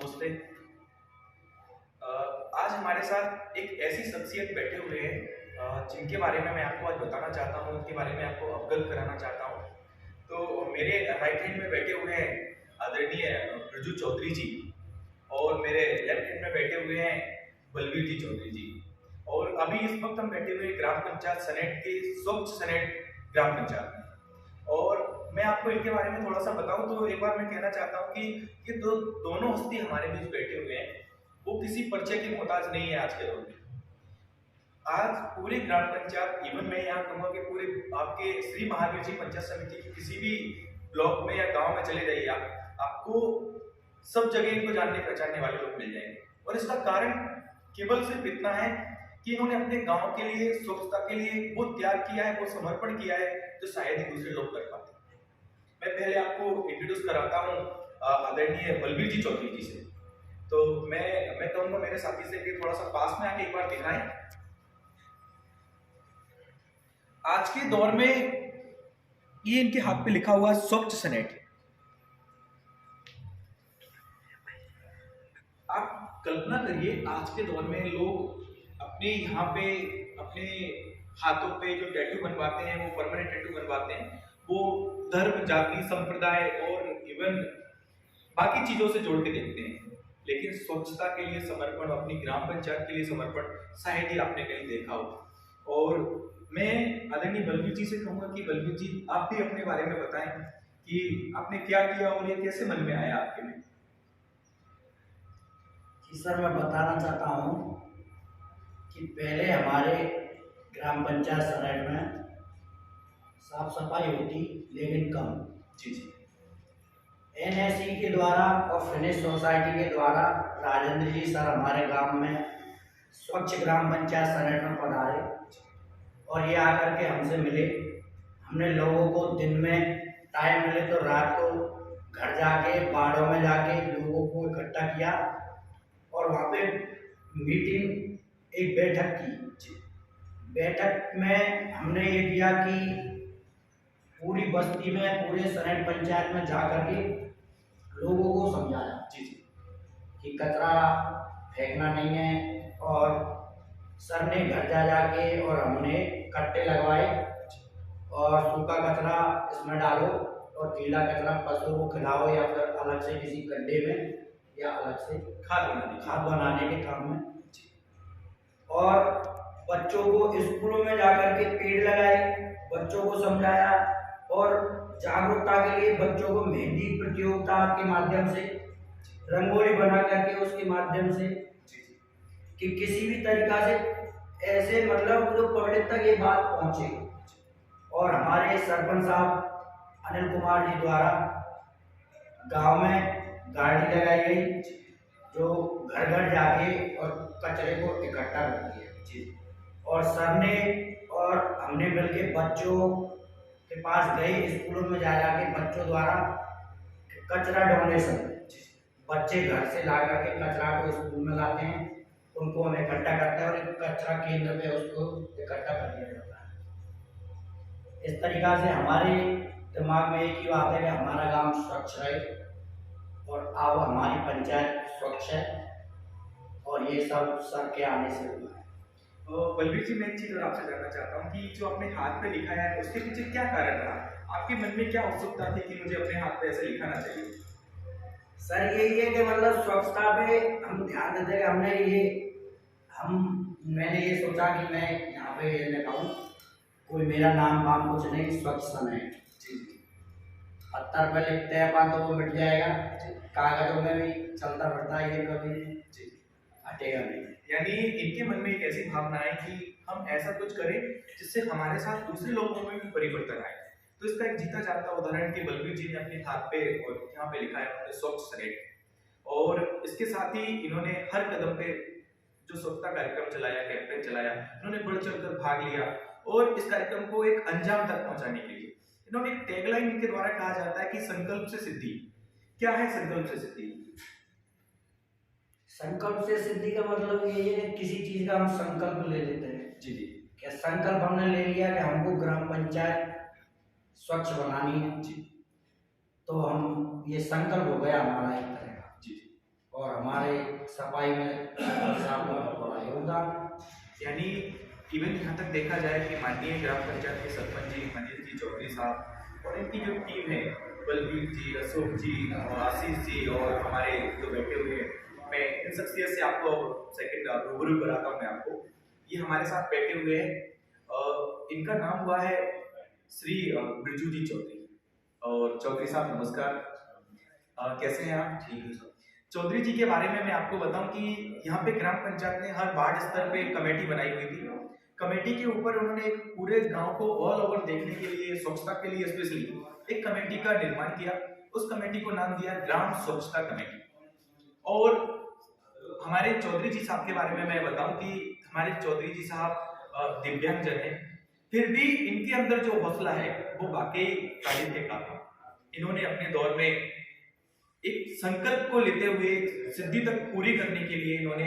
नमस्ते। आज हमारे साथ एक ऐसी शख्सियत बैठे हुए हैं जिनके बारे में मैं आपको आज बताना चाहता हूँ, उनके बारे में आपको अवगत कराना चाहता हूँ। तो मेरे राइट हैंड में बैठे हुए हैं आदरणीय ब्रजू चौधरी जी, और मेरे लेफ्ट हैंड में बैठे हुए हैं बलवीर जी चौधरी जी। और अभी इस वक्त हम बैठे हुए हैं ग्राम पंचायत सनेट के स्वच्छ सनेट ग्राम पंचायत में। और मैं आपको इनके बारे में थोड़ा सा बताऊं तो एक बार मैं कहना चाहता हूं कि ये दोनों हस्ती हमारे बीच बैठे हुए हैं, वो किसी परिचय के मोहताज नहीं है आज के दौर में। आज पूरे ग्राम पंचायत, इवन मैं यहाँ कहूँगा कि पूरे आपके श्री महावीर जी पंचायत समिति के किसी भी ब्लॉक में या गांव में चले जाइए, आपको सब जगह इनको जानने पहचानने वाले लोग मिल जाएंगे। और इसका कारण केवल सिर्फ इतना है कि इन्होंने अपने गांव के लिए, स्वच्छता के लिए वो त्याग किया है, वो समर्पण किया है जो शायद ही दूसरे लोग कर पाते हैं। मैं पहले आपको इंट्रोड्यूस कराता हूँ आदरणीय बलवीर जी चौधरी जी से। तो मैं कहूँगा मेरे साथी से कि थोड़ा सा पास में आके एक बार दिखाएं। आज के दौर में ये इनके हाथ पे लिखा हुआ स्वच्छ सनेट। आप कल्पना करिए, आज के दौर में लोग अपने यहाँ पे अपने हाथों पे जो टैटू बनवाते हैं, वो परमानेंट टैटू बनवाते हैं, वो धर्म, जाति, संप्रदाय और इवन बाकी चीजों से जोड़ के देखते हैं। लेकिन स्वच्छता के लिए समर्पण, अपनी ग्राम पंचायत के लिए समर्पण शायद ही आपने कहीं देखा हो। और मैं आदरणीय बलवीर जी से कहूंगा कि बलवीर जी आप भी अपने बारे में बताएं कि आपने क्या किया और ये कैसे मन में आया आपके में। जी सर, मैं बताना चाहता हूँ कि पहले हमारे ग्राम पंचायत सनेट में साफ सफाई होती लेकिन कम। जी जी। एनएसई के द्वारा और फिनिश सोसाइटी के द्वारा राजेंद्र जी सर हमारे गांव में स्वच्छ ग्राम पंचायत सनेट में पधारे और ये आकर के हमसे मिले। हमने लोगों को दिन में टाइम मिले तो रात को घर जाके, वार्डों में जाके लोगों को इकट्ठा किया और वहाँ पे मीटिंग, एक बैठक की। बैठक में हमने ये किया कि पूरी बस्ती में, पूरे सनेट पंचायत में जाकर के लोगों को समझाया जी जी कि कचरा फेंकना नहीं है। और सर ने घर जा जाके और हमने कट्टे लगवाए और सूखा कचरा इसमें डालो और गीला कचरा पशुओं को खिलाओ या फिर अलग से किसी गड्ढे में या अलग से खाद बनाने के काम में। और बच्चों को स्कूलों में जाकर के पेड़ लगाए, बच्चों को समझाया और जागरूकता के लिए बच्चों को मेहंदी प्रतियोगिता के माध्यम से, रंगोली बना करके उसके माध्यम से कि किसी भी तरीका से ऐसे मतलब जो पब्लिक तक ये बात पहुंचे। और हमारे सरपंच साहब अनिल कुमार जी द्वारा गांव में गाड़ी लगाई गई जो घर घर जाके और कचरे को इकट्ठा करती है। और सर ने और हमने मिलके बच्चों के पास गए, स्कूलों में जा जाके बच्चों द्वारा कचरा डोनेशन, बच्चे घर से ला करके कचरा को स्कूल में लाते हैं, उनको हम इकट्ठा करते हैं और एक कचरा केंद्र पे उसको इकट्ठा कर दिया जाता है। इस तरीका से हमारे दिमाग में एक ही बात है कि हमारा गांव स्वच्छ रहे और अब हमारी पंचायत स्वच्छ है और ये सब सर के आने से हुआ है। बलवीर जी, मैं एक चीज और आपसे जानना चाहता हूँ कि जो आपने हाथ पे लिखा है उसके पीछे क्या कारण रहा? आपके मन में क्या उत्सुकता थी कि मुझे अपने हाथ पे ऐसे लिखाना चाहिए? सर यही है कि मतलब स्वच्छता पे हम ध्यान देते हैं। मैंने ये सोचा कि मैं यहाँ पे लिखाऊं, कोई मेरा नाम वाम कुछ नहीं, स्वच्छ सनेट। पत्थर पे लिखते हैं अपन तो वो मिट जाएगा, कागजों में भी चलता फिरता है, ये कभी हटेगा नहीं। यानी इनके मन में एक ऐसी भावना है कि हम ऐसा कुछ करें जिससे हमारे साथ दूसरे लोगों में भी परिवर्तन आए। तो इसका एक जीता जागता उदाहरण कि बलवीर जी ने अपने हाथ पे और यहाँ पे लिखा है स्वच्छ सनेट। और इसके साथ ही इन्होंने हर कदम पे जो स्वच्छता कार्यक्रम चलाया, कैंपेन चलाया, इन्होंने बढ़ चढ़कर भाग लिया और इस कार्यक्रम को एक अंजाम तक पहुंचाने के लिए इन्होंने एक टैगलाइन इनके द्वारा कहा जाता है कि संकल्प से सिद्धि। क्या है संकल्प से सिद्धि? संकल्प से सिद्धि का मतलब ये है कि किसी चीज का हम संकल्प ले लेते हैं। जी जी। क्या संकल्प हमने ले लिया कि हमको ग्राम पंचायत स्वच्छ बनानी है, तो हम ये संकल्प हो गया हमारा एक तरह का। जी। और हमारे सफाई में साहब का बड़ा योगदान। यानी इवन यहाँ तक देखा जाए कि माननीय ग्राम पंचायत के सरपंच जी मनीष जी चौधरी साहब और इनकी जो टीम है, बलबीर जी, अशोक जी, आशीष जी और हमारे जो बैठे हुए हैं, मैं इन शख्सियत से आपको सेकंड रूबरू कराता हूँ। मैं आपको, ये हमारे साथ बैठे हुए हैं, इनका नाम हुआ है श्री बिरजू जी चौधरी। और चौधरी साहब नमस्कार, कैसे हैं आप? ठीक है सर। चौधरी जी के बारे में मैं आपको बताऊं कि यहाँ पे ग्राम पंचायत ने हर वार्ड स्तर पे कमेटी बनाई हुई थी। कमेटी के ऊपर उन्होंने एक पूरे गांव को ऑल ओवर देखने के लिए, स्वच्छता के लिए स्पेशली एक कमेटी का निर्माण किया। उस कमेटी को नाम दिया ग्राम स्वच्छता कमेटी। और हमारे चौधरी जी साहब के बारे में मैं बताऊं कि हमारे चौधरी जी साहब दिव्यांगजन है, फिर भी इनके अंदर जो हौसला है वो वाकई तारीफ के काबिल। इन्होंने अपने दौर में एक संकल्प को लेते हुए सिद्धि तक पूरी करने के लिए इन्होंने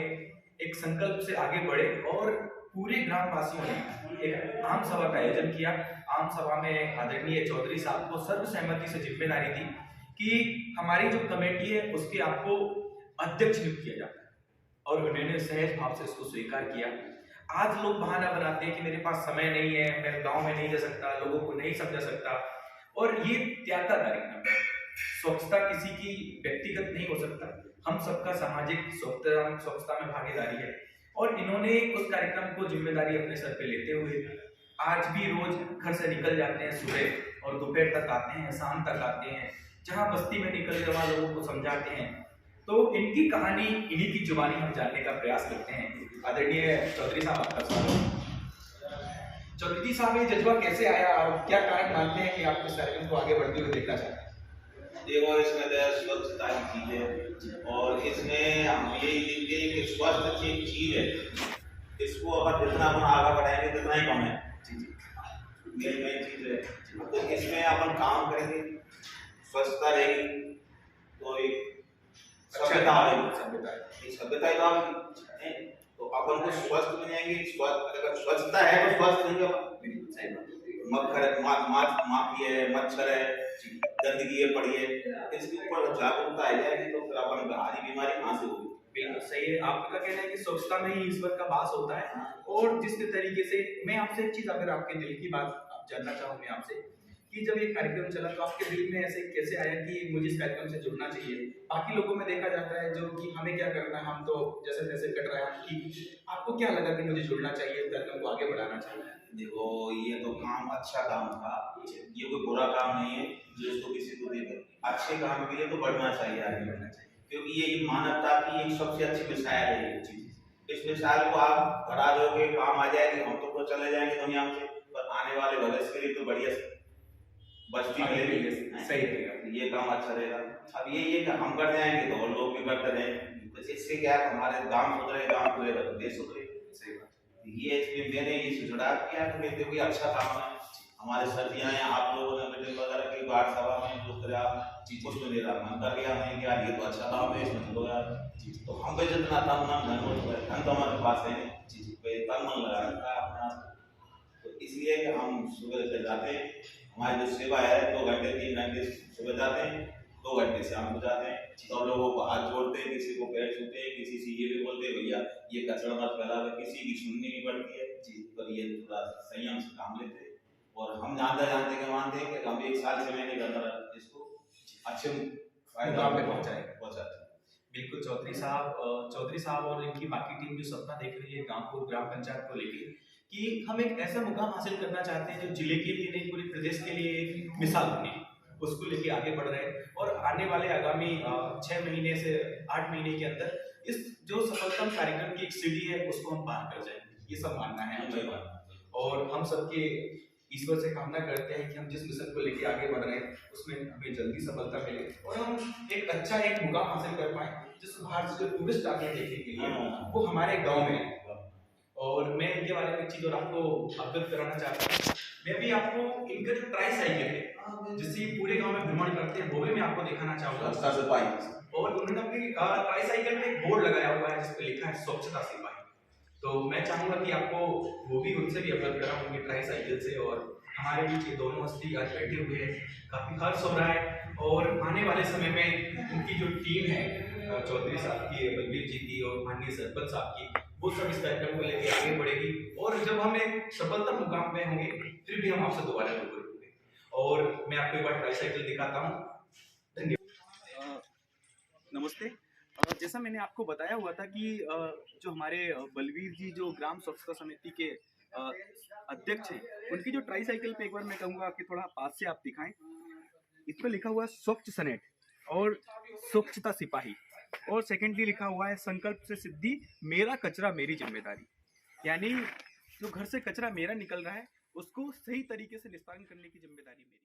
एक संकल्प से आगे बढ़े और पूरे ग्रामवासियों ने एक आम सभा का आयोजन किया। आम सभा में आदरणीय चौधरी साहब को सर्वसहमति से जिम्मेदारी दी कि हमारी जो कमेटी है उसके आपको अध्यक्ष नियुक्त किया जाता है, और उन्होंने सहज भाव से उसको स्वीकार किया। आज लोग बहाना बनाते हैं कि मेरे पास समय नहीं है, मैं गांव में नहीं जा सकता, लोगों को नहीं समझा सकता, और ये त्यागदारी है। स्वच्छता किसी की व्यक्तिगत नहीं हो सकता, हम सबका सामाजिक स्वच्छता में भागीदारी है। और इन्होंने उस कार्यक्रम को जिम्मेदारी अपने सर पे लेते हुए आज भी रोज घर से निकल जाते हैं सुबह और दोपहर तक आते हैं, शाम तक आते हैं, जहां बस्ती में निकल के वहां लोगों को समझाते हैं। तो इनकी कहानी इन्हीं की जुबानी हम जानने का प्रयास करते हैं। आदरणीय चौधरी साहब, आपका स्वागत। चौधरी साहब, ये जज्बा कैसे आया और क्या कारण मानते हैं कि आप इस कार्यक्रम को आगे बढ़ते हुए देखना चाहते हैं? देखो, इसमें स्वच्छता की चीज है और इसमें हम यही लिखते हैं कि स्वास्थ्य एक चीज है, इसको अगर जितना अपन आगे बढ़ाएंगे उतना ही कम है। मेरी मेन चीज है, तो इसमें अपन काम करेंगे, स्वच्छता रहेगी तो एक सभ्यता आएगी, सभ्यता ही आएगी। तो अपन को स्वस्थ बनेंगे, अगर स्वच्छता है तो स्वस्थ रहेंगे अपन। मक्खर माखी है, मच्छर है, गंदगी है पड़ी है, इसके ऊपर जागरूकता आ जाएगी तो फिर अपन बाहरी बीमारी कहाँ से होगी। बिल्कुल सही है, आपका कहना है कि स्वच्छता में ही ईश्वर का वास होता है। और जिस तरीके से मैं आपसे एक चीज, अगर आपके दिल की बात जानना चाहूँ मैं आपसे, कि जब ये कार्यक्रम चला तो आपके दिल में ऐसे कैसे आया कि मुझे इस कार्यक्रम से जुड़ना चाहिए? बाकी लोगों में देखा जाता है जो कि हमें क्या करना है, हम तो जैसे तैसे कट रहे हैं, कि आपको क्या लगा कि मुझे जुड़ना चाहिए, इस कार्यक्रम को आगे बढ़ाना चाहिए? देखो, ये तो काम अच्छा काम था, ये कोई बुरा काम नहीं है जो इसको किसी को देखे। अच्छे काम के लिए तो बढ़ना चाहिए, आगे बढ़ना चाहिए, क्योंकि ये मानवता की एक सबसे अच्छी मिसाल है। ये चीज, इस मिसाल को आप बढ़ा दोगे, काम आ जाएगी, हम तो चले जाएंगे दुनिया से, पर आने वाले भविष्य के लिए तो बढ़िया बस्ती मिलेगी। सही रहेगा, ये काम अच्छा रहेगा। अब ये कि हम कर जाएंगे तो और लोग भी करते रहेंगे, तो इससे क्या है, हमारे गांव सुधरे, गांव सुधरेगा तो देश सुधरे। सही बात। ये इसमें मैंने ये जुड़ा किया तो मैं देखो ये अच्छा काम है। हमारे साथियां हैं, आप लोगों ने मीटिंग वगैरह की, वार्ड सभा में जो करे आप उसमें मेरा मन कर गया मैं कि यार ये तो अच्छा काम है, इसमें चलो यार। तो हम पे जितना था धन तो हमारे पास है, तन मन लगा रखा है अपना। तो इसलिए कि हम सुबह से जाते हैं, हमारी जो सेवा है 2 घंटे 3 घंटे सुबह जाते हैं, 2 घंटे शाम को जाते हैं। सब लोगों को हाथ जोड़ते हैं, किसी को पैर छूते हैं, किसी से ये भी बोलते हैं भैया ये कचरा मत फैलावे, किसी की सुननी भी पड़ती है जी, पर ये थोड़ा संयम से काम लेते हैं। और हम जानते के मानते हैं कि हम 1 साल से मैंने करना इसको अच्छे फायदा पे पहुंचाए। बिल्कुल चौधरी साहब और इनकी बाकी टीम जो सपना देख रही है गांव को, ग्राम पंचायत को लेकर, कि हम एक ऐसा मुकाम हासिल करना चाहते हैं जो जिले के लिए नहीं, पूरे प्रदेश के लिए एक मिसाल बने, उसको लेके आगे बढ़ रहे हैं। और आने वाले आगामी 6 महीने से 8 महीने के अंदर इस जो सफलतम कार्यक्रम की एक सीढ़ी है उसको हम पार कर जाएंगे, ये सब मानना है हमें। और हम सबके ईश्वर से कामना करते हैं कि हम जिस मिशन को लेके आगे बढ़ रहे हैं उसमें हमें जल्दी सफलता मिले और हम एक अच्छा एक मुकाम हासिल कर पाए, जिस बाहर से जो टूरिस्ट आते हैं देखने के लिए वो हमारे गाँव में है। और मैं इनके बारे में एक चीज और आपको अवगत कराना चाहता हूँ। मैं भी आपको इनका जो ट्राई साइकिल है जिससे पूरे गांव में भ्रमण करते हैं वो भी मैं आपको दिखाना चाहूंगा। और उन्होंने अपनी ट्राई साइकिल में एक बोर्ड लगाया हुआ है जिस पे लिखा है स्वच्छता सिपाही। तो मैं चाहूंगा कि आपको वो भी उनसे भी अवगत कराऊं उनकी ट्राई साइकिल से। और हमारे बीच ये दोनों हस्ती आज बैठे हुए हैं, काफी हर्ष हो रहा है। और आने वाले समय में उनकी जो टीम है चौधरी साहब की, बलबीर जी की और माननीय सरपंच साहब की, वो सब इस कार्यक्रम को लेके आगे बढ़ेगी और जब हम एक सफलता मुकाम पे होंगे फिर भी हम आपसे दोबारा रूबरू होंगे। और मैं आपको एक बार ट्राईसाइकिल दिखाता हूँ। धन्यवाद। नमस्ते। जैसा मैंने आपको बताया हुआ था कि जो हमारे बलवीर जी जो ग्राम स्वच्छता समिति के अध्यक्ष हैं, उनकी जो ट्राईसाइकिल पे एक बार मैं कहूँगा कि थोड़ा पास से आप दिखाएं। इस पर लिखा हुआ है स्वच्छ सनेट और स्वच्छता सिपाही, और सेकेंडली लिखा हुआ है संकल्प से सिद्धि, मेरा कचरा मेरी जिम्मेदारी। यानी जो घर से कचरा मेरा निकल रहा है उसको सही तरीके से निस्तारण करने की जिम्मेदारी मेरी।